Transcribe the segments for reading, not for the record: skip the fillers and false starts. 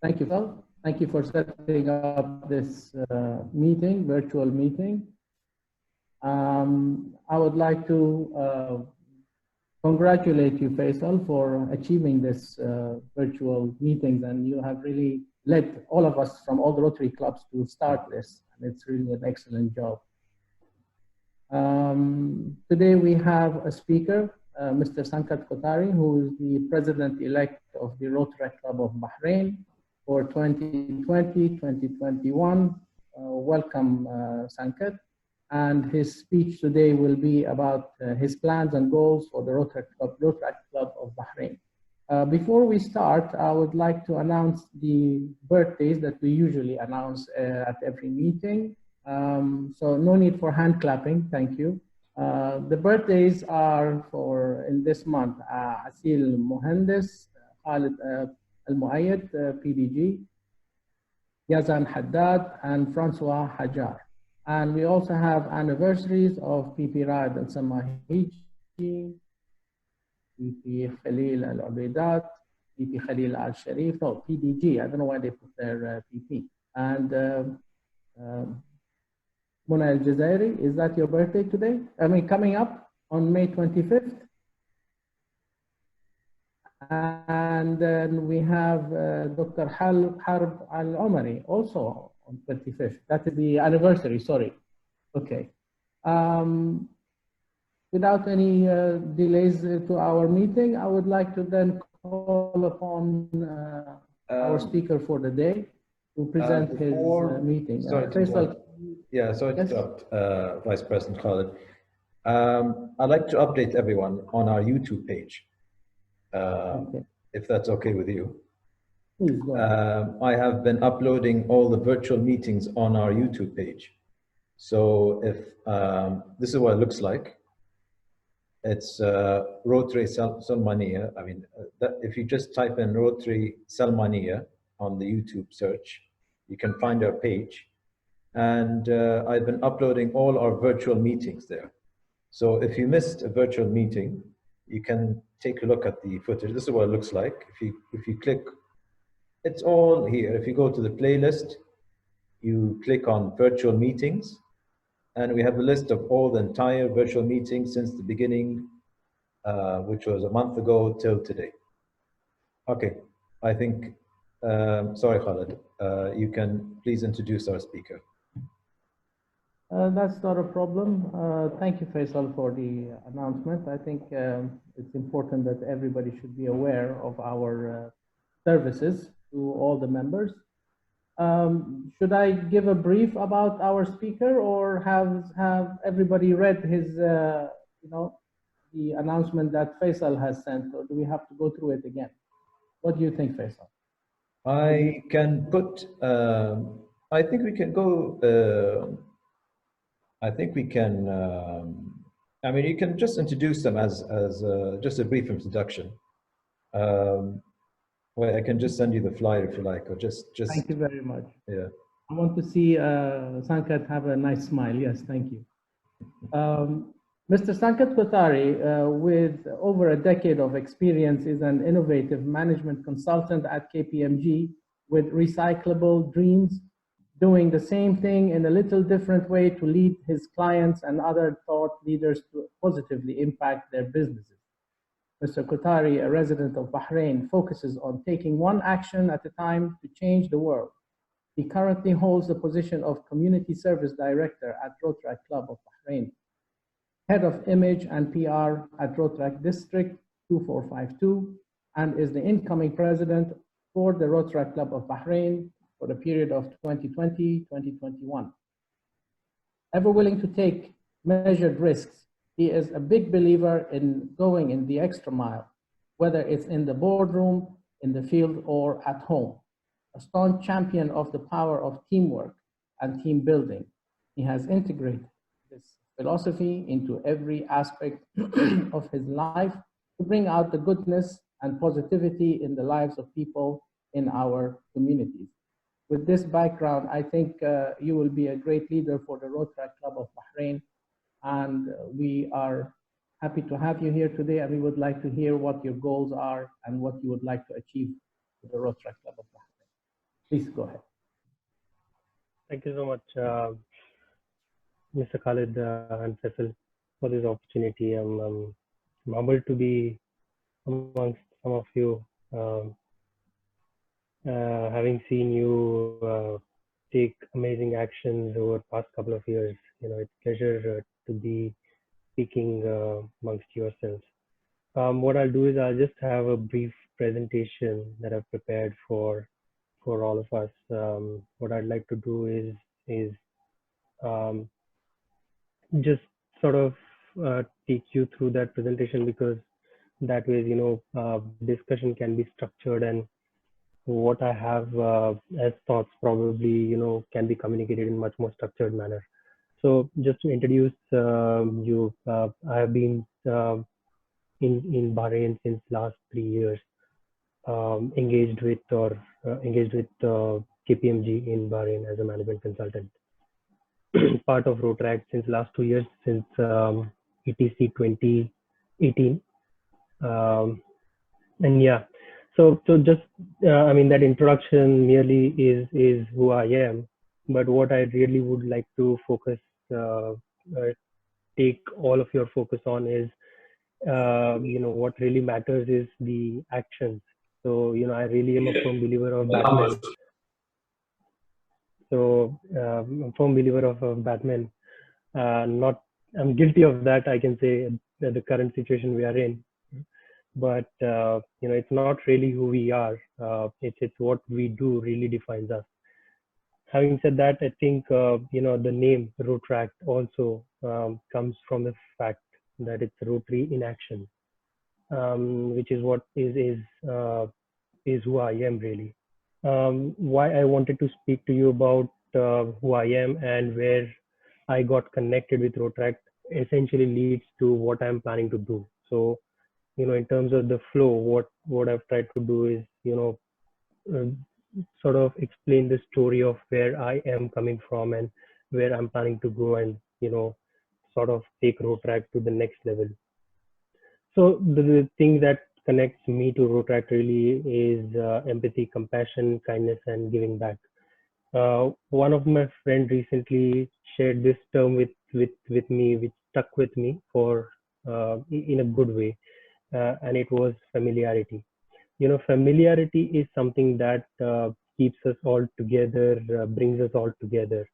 Thank you, Phil. Thank you for setting up this virtual meeting. I would like to congratulate you, Faisal, for achieving this virtual meetings, and you have really led all of us from all the Rotary clubs to start this, and it's really an excellent job. Today we have a speaker, Mr. Sanket Kothari, who is the President-elect of the Rotaract Club of Bahrain for 2020-2021. Welcome, Sanket. And his speech today will be about his plans and goals for the Rotaract Club of Bahrain. Before we start, I would like to announce the birthdays that we usually announce at every meeting. So no need for hand clapping, thank you. The birthdays are for, in this month, Asil Mohandes, Khalid Al-Muayyad, PDG, Yazan Haddad, and Francois Hajar. And we also have anniversaries of PP Raad Al-Samahiji, PP Khalil Al-Ubaidat, PP Khalil Al-Sharif, no, PDG, I don't know why they put their PP. And Mona Al-Jazairi, is that your birthday today? I mean, coming up on May 25th. And then we have Dr. Harb Al-Omari, also on 25th. That is the anniversary, sorry. Okay. Without any delays to our meeting, I would like to then call upon our speaker for the day to present his meeting. Sorry to interrupt, Vice President Khalid. I'd like to update everyone on our YouTube page, if that's okay with you. Please go ahead. I have been uploading all the virtual meetings on our YouTube page. So if this is what it looks like. It's Rotary Salmaniya. I mean, if you just type in Rotary Salmaniya on the YouTube search, you can find our page. And I've been uploading all our virtual meetings there. So if you missed a virtual meeting, you can take a look at the footage. This is what it looks like. If you click, it's all here. If you go to the playlist, you click on virtual meetings, and we have a list of all the entire virtual meetings since the beginning, which was a month ago till today. Okay, I think, sorry, Khalid, you can please introduce our speaker. That's not a problem. Thank you, Faisal, for the announcement. I think it's important that everybody should be aware of our services to all the members. Should I give a brief about our speaker, or have everybody read his, the announcement that Faisal has sent, or do we have to go through it again? What do you think, Faisal? I can put, I think we can go, I think we can, I mean, you can just introduce them as just a brief introduction. Well, I can just send you the flyer if you like, or just. Thank you very much. Yeah. I want to see Sanket have a nice smile. Yes, thank you. Mr. Sanket Kothari, with over a decade of experience, is an innovative management consultant at KPMG with recyclable dreams, doing the same thing in a little different way to lead his clients and other thought leaders to positively impact their businesses. Mr. Kothari, a resident of Bahrain, focuses on taking one action at a time to change the world. He currently holds the position of Community Service Director at Rotaract Club of Bahrain, Head of Image and PR at Rotaract District 2452, and is the incoming President for the Rotaract Club of Bahrain for the period of 2020-2021. Ever willing to take measured risks, he is a big believer in going in the extra mile, whether it's in the boardroom, in the field, or at home. A staunch champion of the power of teamwork and team building. He has integrated this philosophy into every aspect of his life to bring out the goodness and positivity in the lives of people in our communities. With this background, I think you will be a great leader for the Rotaract Club of Bahrain, and we are happy to have you here today, and we would like to hear what your goals are and what you would like to achieve with the Rotaract Club of Bahrain. Please go ahead. Thank you so much, Mr. Khalid and Faisal, for this opportunity. I'm humbled to be amongst some of you, having seen you take amazing actions over the past couple of years. It's a pleasure to be speaking amongst yourselves. What I'll do is I'll just have a brief presentation that I've prepared for all of us. What I'd like to do is um, just sort of take you through that presentation, because that way, discussion can be structured, and what I have as thoughts probably, can be communicated in much more structured manner. So just to introduce you, I have been in Bahrain since last 3 years, engaged with KPMG in Bahrain as a management consultant. Part of Rotaract since last 2 years, since ETC 2018. And yeah, so just I mean, that introduction merely is who I am, but what I really would like to focus, take all of your focus on is, what really matters is the actions. So I really am a firm believer of Batman. So I'm a firm believer of Batman. Not I'm guilty of that, I can say, that the current situation we are in. But it's not really who we are. It's what we do really defines us. Having said that, I think the name Rotaract also comes from the fact that it's Rotary in action, which is what is who I am really. Why I wanted to speak to you about who I am and where I got connected with Rotaract essentially leads to what I'm planning to do. So, in terms of the flow, what I've tried to do is, uh, sort of explain the story of where I am coming from and where I'm planning to go, and, sort of take Rotaract to the next level. So the thing that connects me to Rotaract really is empathy, compassion, kindness, and giving back. One of my friends recently shared this term with me, which stuck with me for in a good way, and it was familiarity. Familiarity is something that keeps us all together, brings us all together,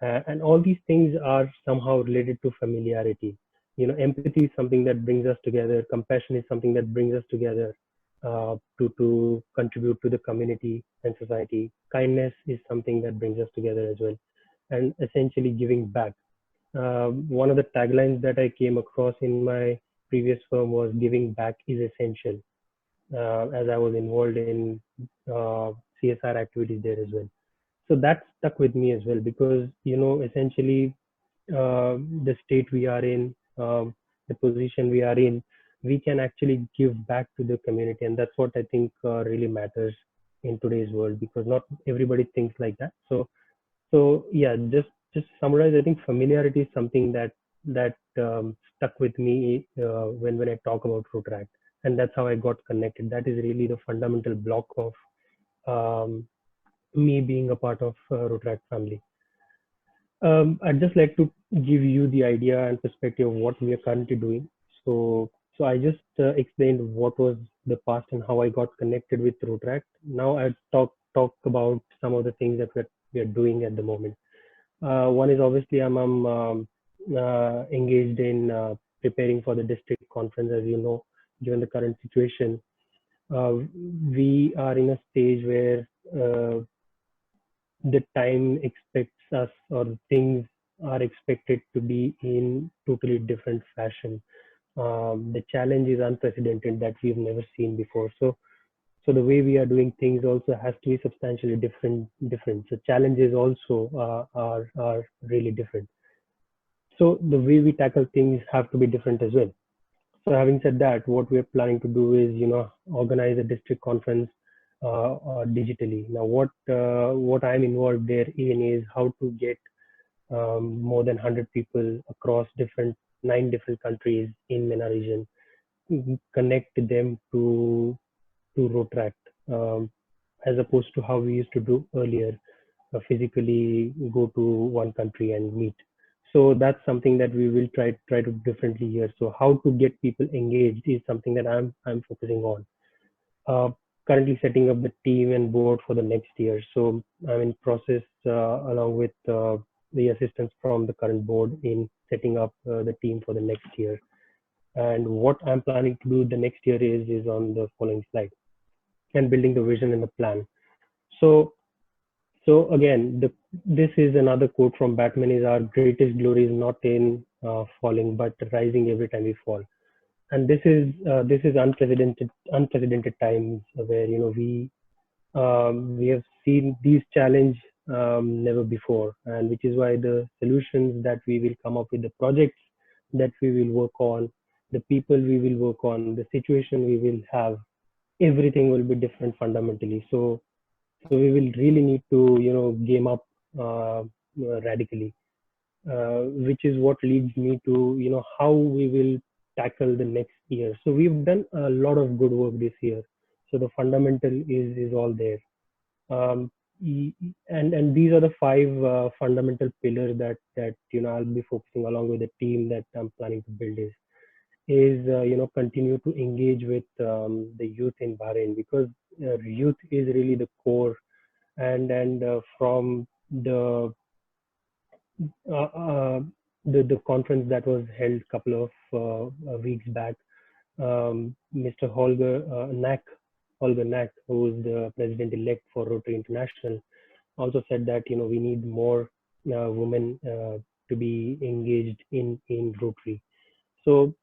and all these things are somehow related to familiarity. Empathy is something that brings us together. Compassion is something that brings us together to contribute to the community and society. Kindness is something that brings us together as well, and essentially giving back. One of the taglines that I came across in my previous firm was "Giving back is essential," as I was involved in CSR activities there as well. So that stuck with me as well, because essentially the state we are in, the position we are in, we can actually give back to the community, and that's what I think really matters in today's world, because not everybody thinks like that. So yeah, just to summarize, I think familiarity is something that stuck with me when I talk about Rotaract, and that's how I got connected. That is really the fundamental block of um, me being a part of Rotaract family. I'd just like to give you the idea and perspective of what we are currently doing. So I just explained what was the past and how I got connected with Rotaract. Now I talk about some of the things that we are doing at the moment. One is obviously I'm engaged in preparing for the district conference. As you know, given the current situation, uh, we are in a stage where the time expects us, or things are expected to be in totally different fashion. The challenge is unprecedented, that we've never seen before. So the way we are doing things also has to be substantially different. So challenges also are really different. So the way we tackle things have to be different as well. So having said that, what we're planning to do is, organize a district conference digitally. Now, what I'm involved there in is how to get more than 100 people across 9 different countries in MENA region, connect them to Rotaract. as opposed to how we used to do earlier, physically go to one country and meet. So that's something that we will try to do differently here. So how to get people engaged is something that I'm focusing on. Uh, Currently setting up the team and board for the next year. So I'm in process along with the assistance from the current board in setting up the team for the next year. And what I'm planning to do the next year is on the following slide, and building the vision and the plan. So again, this is another quote from Batman: "Is our greatest glory is not in falling, but rising every time we fall." And this is unprecedented times where we have seen these challenge never before, and which is why the solutions that we will come up with, the projects that we will work on, the people we will work on, the situation we will have, everything will be different fundamentally. So we will really need to game up radically, which is what leads me to how we will tackle the next year. So we've done a lot of good work this year. So the fundamental is all there. um, and these are the five fundamental pillars that I'll be focusing along with the team that I'm planning to build is continue to engage with the youth in Bahrain, because youth is really the core. And from uh, uh, the conference that was held a couple of weeks back, Mr. Holger Nack, who is the president-elect for Rotary International, also said that we need more women to be engaged in Rotary. So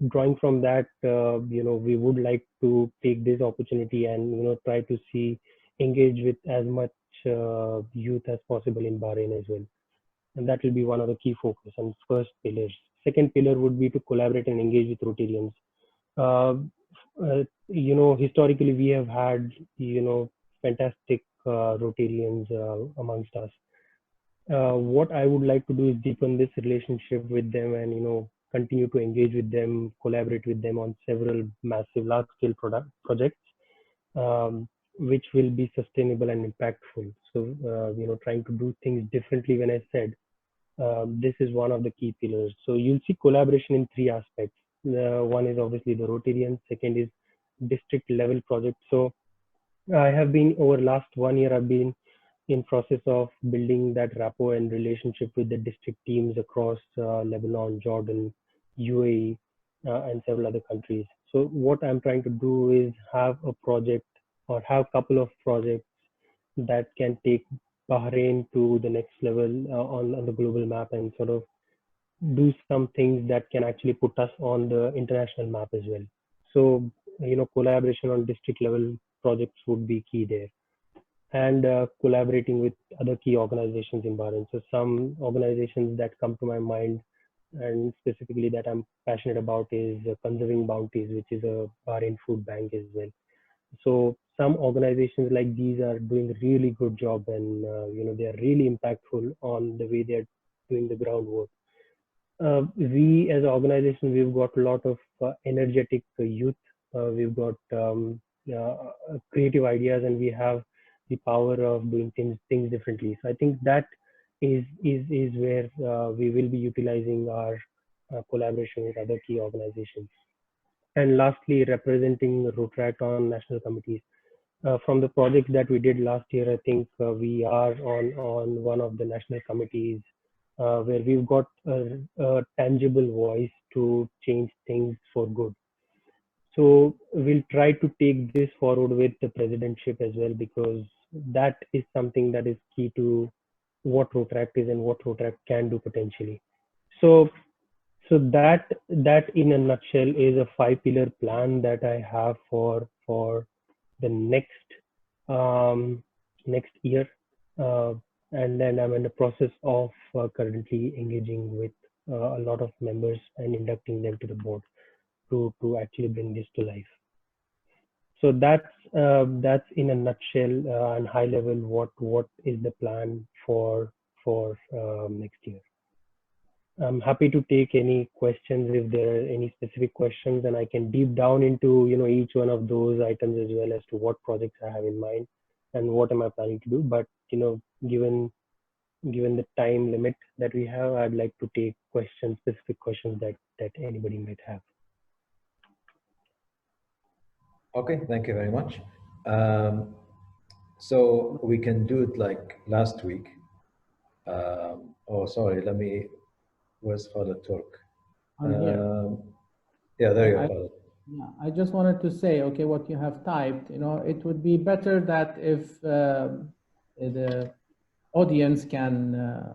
drawing from that, we would like to take this opportunity and try to see engage with as much youth as possible in Bahrain as well. And that will be one of the key focus and first pillars. Second pillar would be to collaborate and engage with Rotarians. Uh, Historically we have had fantastic Rotarians amongst us. What I would like to do is deepen this relationship with them and continue to engage with them, collaborate with them on several massive large scale projects, which will be sustainable and impactful. So trying to do things differently. When I said this is one of the key pillars. So you'll see collaboration in three aspects. One is obviously the Rotarians. Second is district level projects. So I have been over last 1 year, I've been in process of building that rapport and relationship with the district teams across Lebanon, Jordan, UAE, and several other countries. So what I'm trying to do is have a project or have a couple of projects that can take Bahrain to the next level on the global map, and sort of do some things that can actually put us on the international map as well. So, collaboration on district level projects would be key there, and collaborating with other key organizations in Bahrain. So some organizations that come to my mind and specifically that I'm passionate about is Conserving Bounties, which is a Bahrain food bank as well. So some organizations like these are doing a really good job, and they are really impactful on the way they're doing the groundwork. We as an organization, we've got a lot of energetic youth. We've got creative ideas, and we have the power of doing things differently. So I think that is where we will be utilizing our collaboration with other key organizations. And lastly, representing Rotaract on national committees. From the projects that we did last year, I think we are on one of the national committees where we've got a tangible voice to change things for good. So we'll try to take this forward with the presidentship as well, because that is something that is key to what Rotaract is and what Rotaract can do potentially. So that in a nutshell is a 5-pillar plan that I have for the next year, uh, and then I'm in the process of currently engaging with a lot of members and inducting them to the board to actually bring this to life. So that's in a nutshell and high level what is the plan for next year. I'm happy to take any questions if there are any specific questions, and I can deep down into each one of those items as well as to what projects I have in mind. and what am I planning to do. But given the time limit that we have, I'd like to take specific questions that anybody might have. Okay, thank you very much. So we can do it like last week. Oh, sorry, where's Khalid Turk? I'm here. Yeah, there you are, Khalid. Yeah, I just wanted to say, okay, what you have typed, it would be better that if the audience can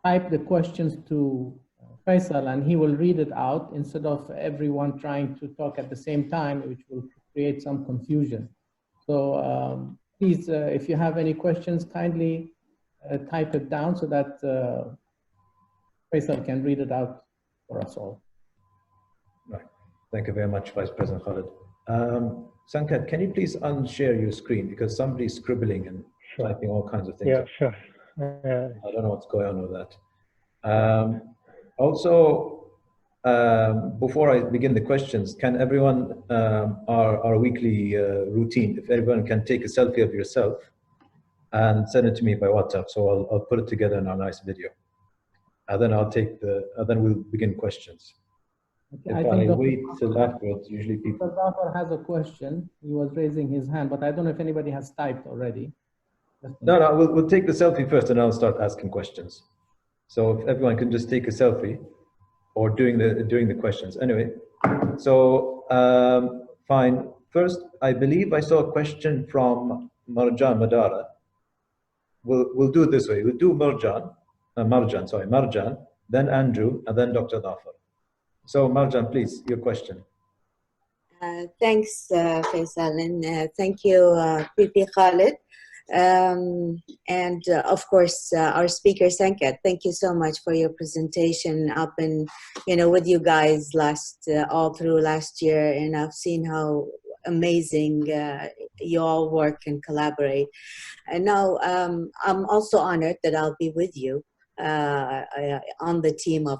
type the questions to Faisal and he will read it out instead of everyone trying to talk at the same time, which will create some confusion. So please, if you have any questions, kindly type it down so that Faisal can read it out for us all. Right. Thank you very much, Vice President Khalid. Sanket, can you please unshare your screen because somebody's scribbling and typing all kinds of things. Yeah, sure. I don't know what's going on with that. Also, before I begin the questions, can everyone, our weekly routine, if everyone can take a selfie of yourself and send it to me by WhatsApp, so I'll put it together in a nice video. And then then we'll begin questions. Okay, if I wait till afterwards, usually people... Dr. Zafar has a question. He was raising his hand, but I don't know if anybody has typed already. No, we'll take the selfie first and I'll start asking questions. So if everyone can just take a selfie or during the questions. Anyway, so fine. First, I believe I saw a question from Marjan Madara. We'll do it this way. We'll do Marjan, then Andrew, and then Dr. Zafar. So Marjan, please, your question. Thanks, Faisal, and thank you, PP Khalid. And of course, our speaker, Sanket, thank you so much for your presentation up and, with you guys all through last year. And I've seen how amazing you all work and collaborate. And now I'm also honored that I'll be with you on the team of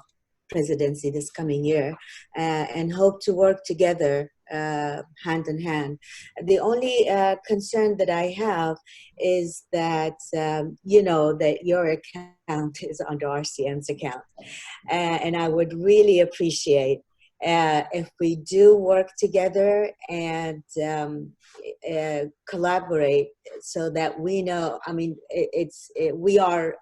presidency this coming year and hope to work together hand in hand. The only concern that I have is that, that your account is under RCM's account. And I would really appreciate if we do work together and collaborate so that we know, we are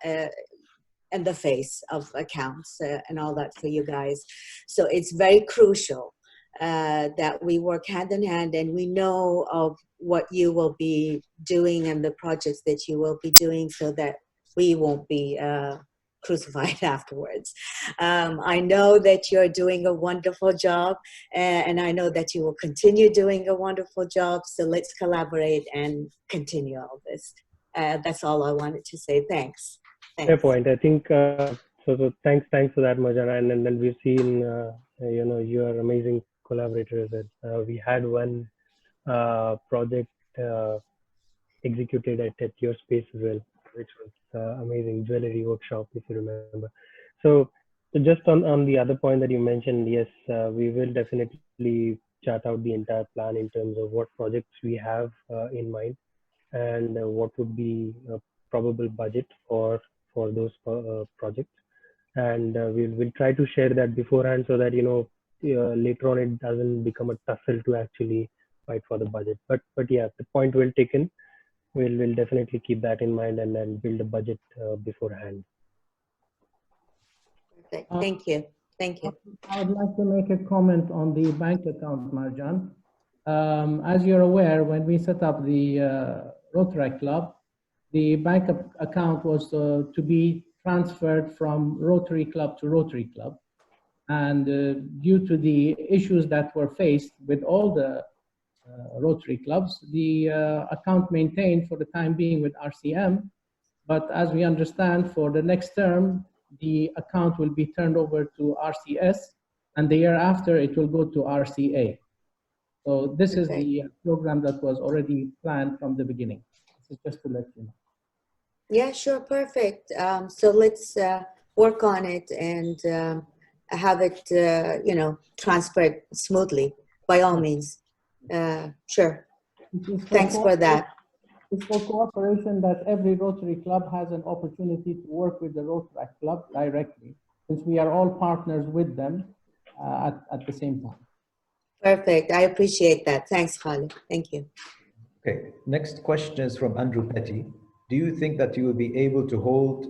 in the face of accounts and all that for you guys. So it's very crucial that we work hand in hand and we know of what you will be doing and the projects that you will be doing so that we won't be crucified afterwards. I know that you're doing a wonderful job and I know that you will continue doing a wonderful job. So let's collaborate and continue all this. That's all I wanted to say. Thanks. Fair point. I think so. Thanks for that, Marjan. And then we've seen, you are amazing collaborators. We had one project executed at your space as well, which was amazing jewelry workshop, if you remember. So just on the other point that you mentioned, yes, we will definitely chart out the entire plan in terms of what projects we have in mind and what would be a probable budget for those projects, and we'll try to share that beforehand so that later on it doesn't become a tussle to actually fight for the budget. But yeah, the point well taken. We'll definitely keep that in mind and then build a budget beforehand. Perfect. Thank you. Thank you. I would like to make a comment on the bank account, Marjan. As you're aware, when we set up the Rotary Club, the bank account was to be transferred from Rotary Club to Rotary Club. And due to the issues that were faced with all the Rotary clubs, the account maintained for the time being with RCM. But as we understand, for the next term, the account will be turned over to RCS, and the year after it will go to RCA. So this is the program that was already planned from the beginning. This is just to let you know. Yeah, sure, perfect. So let's work on it and have it, transferred smoothly, by all means. Sure. Thanks for that. is for cooperation that every Rotary Club has an opportunity to work with the Rotaract Club directly, since we are all partners with them at the same time. Perfect. I appreciate that. Thanks, Khalid. Thank you. Okay, next question is from Andrew Petty. Do you think that you will be able to hold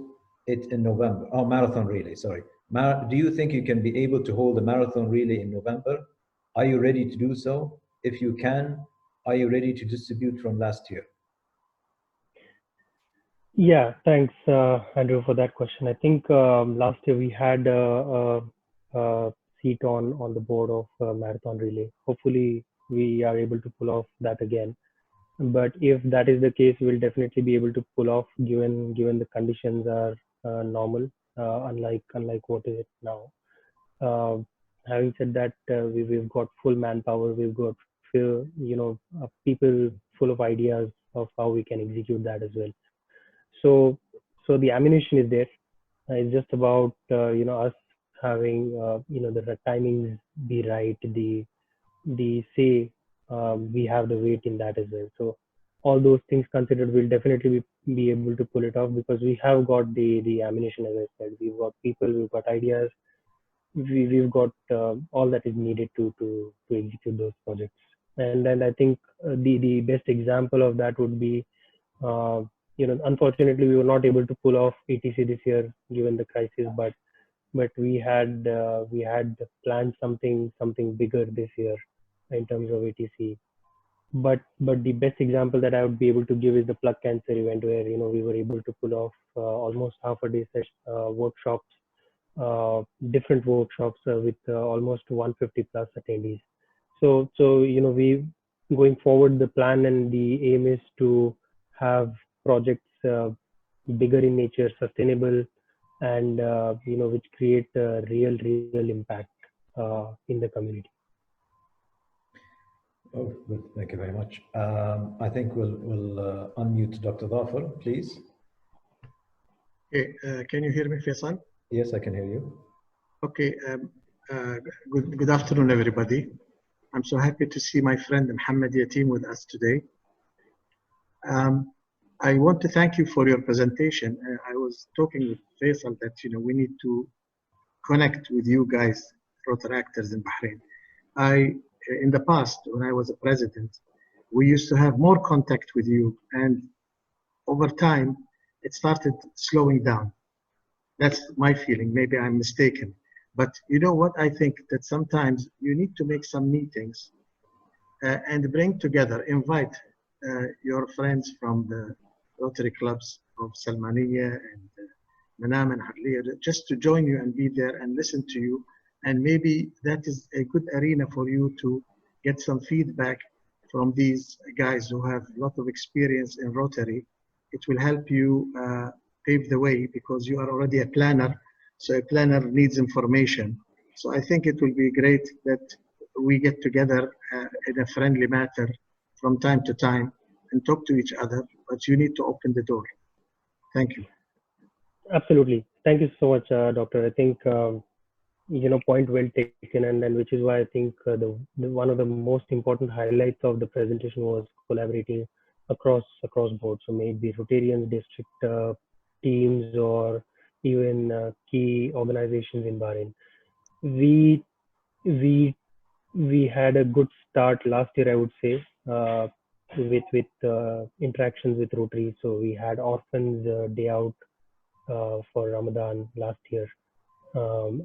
it in November? Oh, marathon relay, sorry. Do you think you can be able to hold a marathon relay in November? Are you ready to do so? If you can, are you ready to distribute from last year? Yeah, thanks, Andrew, for that question. I think last year we had a seat on the board of marathon relay. Hopefully, we are able to pull off that again. But if that is the case, we'll definitely be able to pull off given the conditions are normal, unlike what is it now. Having said that, we've got full manpower. We've got people full of ideas of how we can execute that as well. So the ammunition is there. It's just about us having the timings be right, the say we have the weight in that as well. So all those things considered, we'll definitely be able to pull it off because we have got the ammunition. As I said, we've got people, we've got ideas, we've got all that is needed to execute those projects. And then I think the best example of that would be unfortunately we were not able to pull off ETC this year given the crisis, but we had planned something bigger this year in terms of ETC. But the best example that I would be able to give is the plug cancer event where we were able to pull off almost half a day workshops, different workshops with almost 150 plus attendees. So we going forward, the plan and the aim is to have projects bigger in nature, sustainable, and which create a real impact in the community. Oh, good. Thank you very much. I think we'll unmute Dr. Dhafar, please. Okay, can you hear me, Faisal? Yes, I can hear you. Okay, good afternoon, everybody. I'm so happy to see my friend Mohammed Yatim with us today. I want to thank you for your presentation. I was talking with Faisal that we need to connect with you guys, Rotaractors in Bahrain. In the past, when I was a president, we used to have more contact with you, and over time, it started slowing down. That's my feeling. Maybe I'm mistaken. But you know what? I think that sometimes you need to make some meetings and bring together, invite your friends from the Rotary Clubs of Salmaniya and Manam and Harliya just to join you and be there and listen to you. And maybe that is a good arena for you to get some feedback from these guys who have a lot of experience in Rotary. It will help you pave the way because you are already a planner. So a planner needs information. So I think it will be great that we get together in a friendly matter from time to time and talk to each other, but you need to open the door. Thank you. Absolutely. Thank you so much, Doctor. I think, point well taken, and which is why I think one of the most important highlights of the presentation was collaborating across board. So may it be Rotarians, district teams, or even key organizations in Bahrain. We had a good start last year, I would say, with interactions with Rotary. So we had Orphans Day Out for Ramadan last year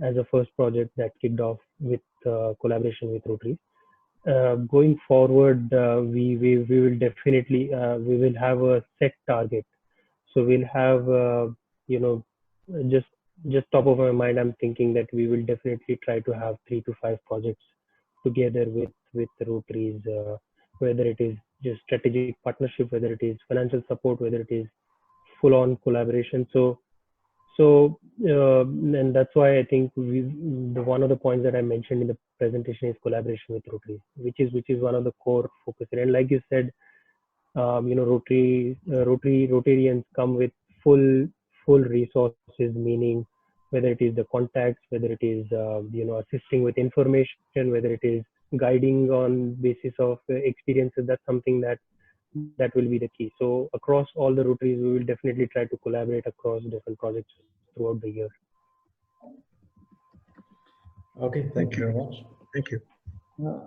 as a first project that kicked off with collaboration with Rotary. Going forward, we will definitely we will have a set target. So we'll have just top of my mind, I'm thinking that we will definitely try to have 3 to 5 projects together with Rotaries, whether it is just strategic partnership, whether it is financial support, whether it is full-on collaboration. So and that's why I think one of the points that I mentioned in the presentation is collaboration with Rotary, which is one of the core focus. And like you said, Rotarians come with full resources, meaning whether it is the contacts, whether it is assisting with information, whether it is guiding on basis of experiences. That's something that that will be the key. So across all the Rotaries, we will definitely try to collaborate across different projects throughout the year. Okay, thank you very much. Thank you.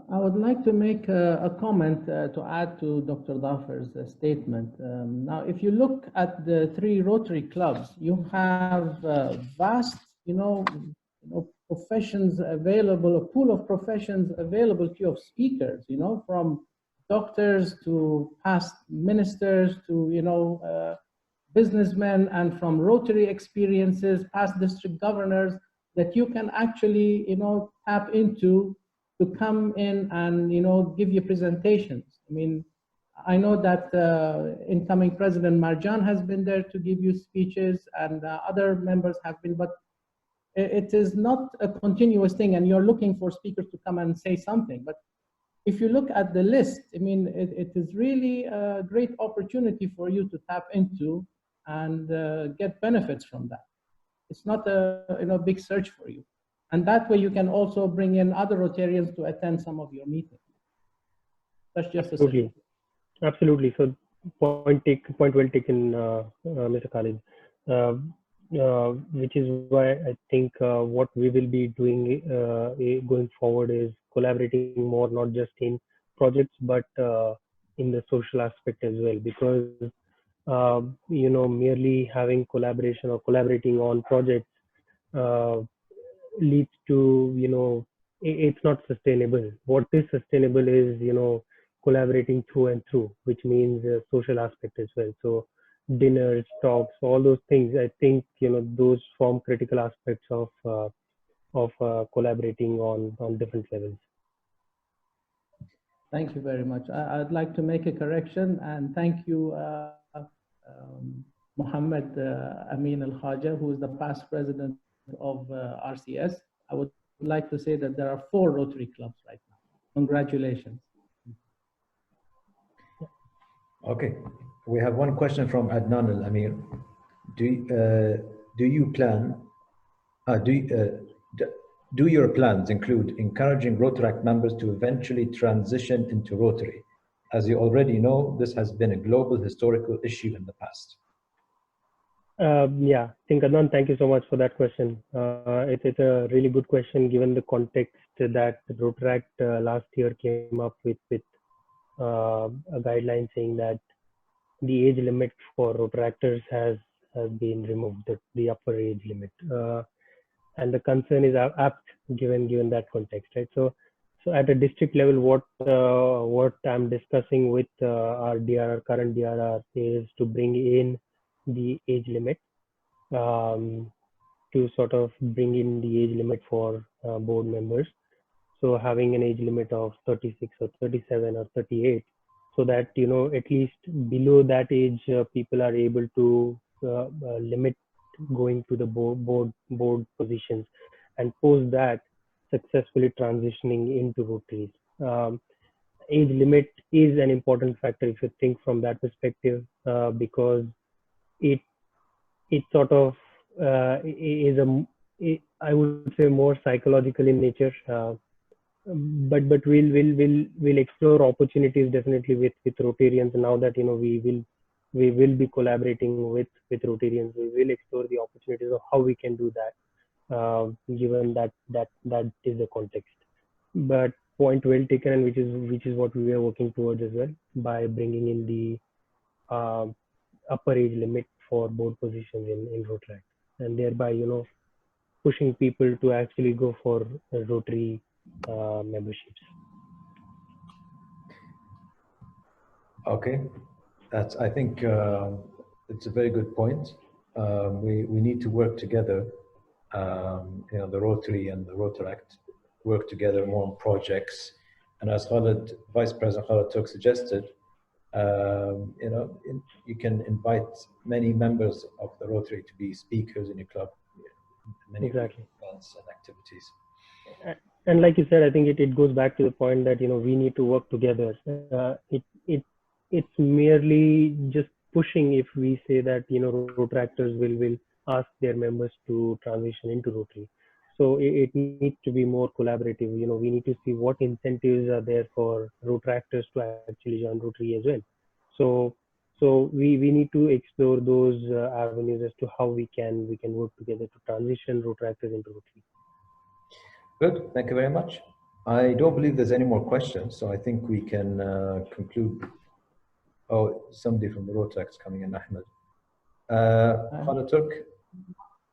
I would like to make a comment to add to Dr. Dafer's statement. Now, if you look at the 3 Rotary clubs, you have vast, professions available, a pool of professions available to you of speakers, from doctors to past ministers to, businessmen, and from Rotary experiences, past district governors, that you can actually, tap into to come in and give you presentations. I mean, I know that incoming President Marjan has been there to give you speeches, and other members have been, but it is not a continuous thing, and you're looking for speakers to come and say something. But if you look at the list, I mean, it is really a great opportunity for you to tap into and get benefits from that. It's not a big search for you. And that way you can also bring in other Rotarians to attend some of your meetings. That's just Absolutely. Absolutely. So point well taken, Mr. Khalid. Which is why I think what we will be doing going forward is collaborating more, not just in projects, but in the social aspect as well. Because merely having collaboration or collaborating on projects leads to it's not sustainable. What is sustainable is collaborating through and through, which means social aspect as well. So dinners, talks, all those things, I think those form critical aspects of collaborating on different levels. Thank you very much. I'd like to make a correction, and thank you, Mohammed Amin Al Khaja, who is the past president of RCS. I would like to say that there are 4 Rotary clubs right now. Congratulations. Okay, we have one question from Adnan Al Amir. Do your plans include encouraging Rotaract members to eventually transition into Rotary? As you already know, this has been a global historical issue in the past. Yeah, I think Adnan, thank you so much for that question. It's a really good question given the context that Rotaract last year came up with a guideline saying that the age limit for Rotaractors has been removed, the upper age limit. And the concern is apt given that context, right? So at a district level, what I'm discussing with our DRR, current DRR, is to bring in the age limit, to sort of bring in the age limit for board members. So having an age limit of 36 or 37 or 38, so that at least below that age people are able to limit going to the board positions, and post that successfully transitioning into Rotaries. Age limit is an important factor if you think from that perspective, because it sort of is I would say more psychological in nature. But we'll explore opportunities definitely with Rotarians now that we will be collaborating with Rotarians. We will explore the opportunities of how we can do that, given that is the context. But point well taken, and which is what we are working towards as well, by bringing in the upper age limit for board positions in Rotaract, and thereby pushing people to actually go for Rotary memberships. Okay, I think it's a very good point. We need to work together. The Rotary and the Rotaract work together more on projects. And as Vice President Khalid Turk suggested, you can invite many members of the Rotary to be speakers in your club. Many exactly. events and activities. And like you said, I think it goes back to the point that we need to work together. It's merely just pushing if we say that Rotaractors will ask their members to transition into Rotary. So it needs to be more collaborative. We need to see what incentives are there for Rotaractors to actually join Rotary as well. So we need to explore those avenues as to how we can work together to transition Rotaractors into Rotary. Good, thank you very much. I don't believe there's any more questions, so I think we can conclude. Oh, somebody from the Rotaract is coming in, Ahmed. Khalid Turk.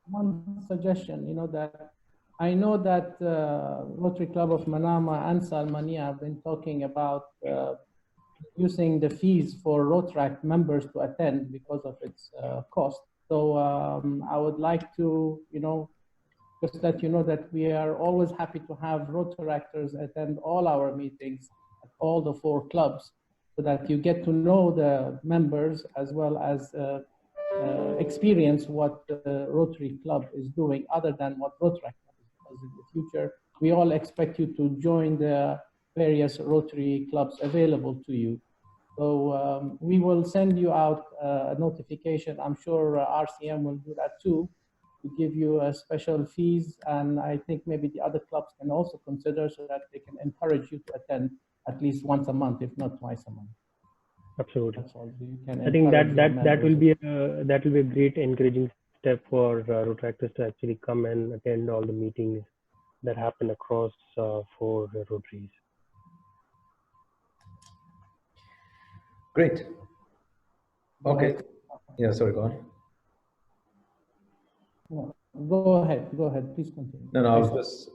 One suggestion, that I know that Rotary Club of Manama and Salmaniya have been talking about using the fees for Rotaract members to attend because of its cost. So I would like to, just let you know that we are always happy to have Rotaractors attend all our meetings at all the 4 clubs, so that you get to know the members as well as experience what the Rotary Club is doing other than what Rotaract Club is. Because in the future, we all expect you to join the various Rotary clubs available to you. So we will send you out a notification. I'm sure RCM will do that too, to give you special fees. And I think maybe the other clubs can also consider, so that they can encourage you to attend at least once a month, if not twice a month. Absolutely. That's all. You can I think that will be a great encouraging step for Rotaractors to actually come and attend all the meetings that happen across 4 Rotaries. Great. Okay. Yeah, sorry, go on. No, go ahead, please continue. No, I was just,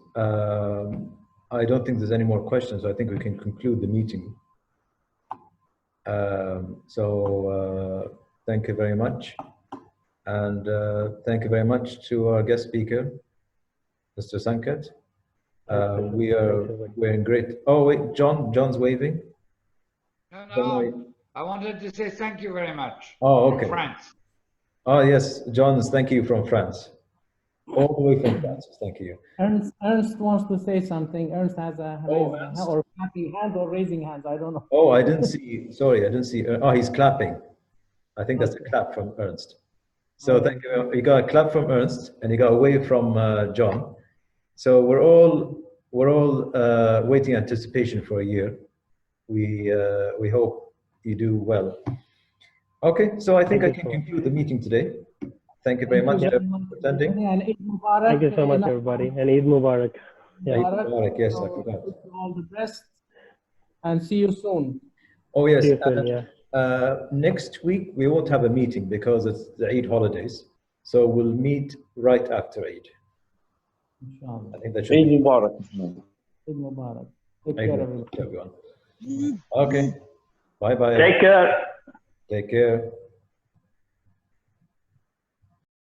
I don't think there's any more questions. I think we can conclude the meeting. Thank you very much. And thank you very much to our guest speaker, Mr. Sanket. We're in great, oh wait, John's waving. No, I wanted to say thank you very much. Oh, okay. From France. Oh yes, John's, thank you from France. All the way from France, thank you. Ernst wants to say something. Ernst has a or clapping hand or raising hands, I don't know. Oh, I didn't see, sorry, I didn't see. Oh, he's clapping. I think that's a clap from Ernst. So thank you. You got a clap from Ernst and you got a wave from John. So we're all waiting anticipation for a year. We hope you do well. Okay, so I think I can conclude the meeting today. Thank you very much for attending. And Eid Mubarak. Thank you so much, everybody. And Eid Mubarak. Yeah. Eid Mubarak, yes, I forgot. All the best, and see you soon. Oh yes. See you soon, yeah. Next week we won't have a meeting because it's the Eid holidays. So we'll meet right after Eid. Inshallah. I think that should Eid be Mubarak. Eid Mubarak. Take care, everyone. Okay. Bye bye. Take care. Take care.